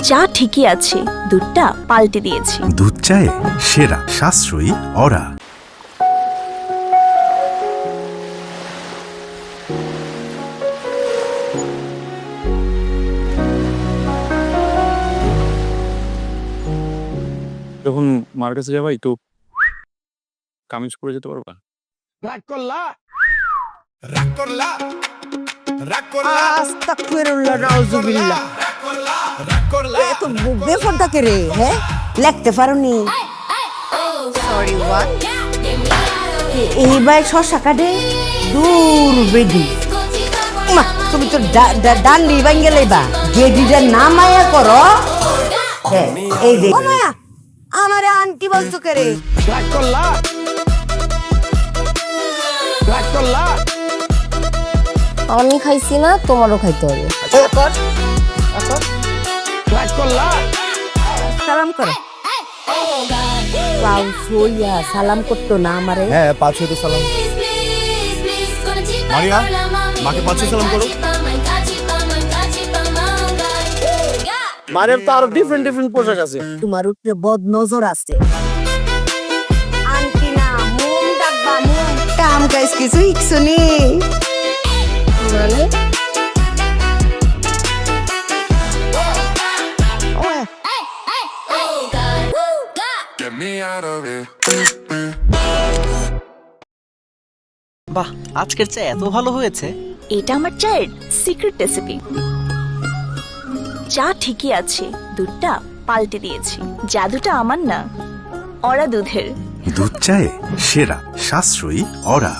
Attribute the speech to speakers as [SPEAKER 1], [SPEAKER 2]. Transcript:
[SPEAKER 1] চা ঠিকই আছে, দুধটা পাল্টে দিয়েছি।
[SPEAKER 2] দুধ চায়ে সেরা সাশ্রয়ী অরা।
[SPEAKER 3] যখন মার কাছে যাবা একটু কামিজ পরে যেতে পারবা?
[SPEAKER 4] আস্তাগফিরুল্লাহ নাউজুবিল্লাহ। এত বেফরদা কে রে? হ্যাঁ, লিখতে পারোনি? Sorry what? এইবার শশা কাটে দূর বেডি। মা তুমি তো ডান্ডি ভাঙ্গে লইবা, গেডিটা নামায়া করো। হ্যাঁ, এই যে ও মায়া, আমারে আন্টি বলছো কে রে?
[SPEAKER 5] আমি খাইছি না, তোমারও খাইতে হবে।
[SPEAKER 4] সালাম করো। সালাম করতো না আমারে?
[SPEAKER 6] হ্যাঁ, পাঁচ হইতে সালাম। মারিয়া, মাকে পাঁচ সালাম করো।
[SPEAKER 7] মারের তো আরো ডিফারেন্ট পোশাক আছে।
[SPEAKER 4] তোমার উপরে বদ নজর আছে। আন্টি না, মুন ডাকবা, মুন। কাম কাজ কিছু ইকছুনি
[SPEAKER 5] মানে
[SPEAKER 8] বাহ, আজকের চা এত ভালো হয়েছে।
[SPEAKER 1] এটা আমার চায়ের সিক্রেট রেসিপি। চা ঠিকই আছে, দুধটা পাল্টে দিয়েছি। জাদুটা আমার না, অরা দুধের।
[SPEAKER 2] দুধ চায়ে সেরা সাশ্রয়ী অরা।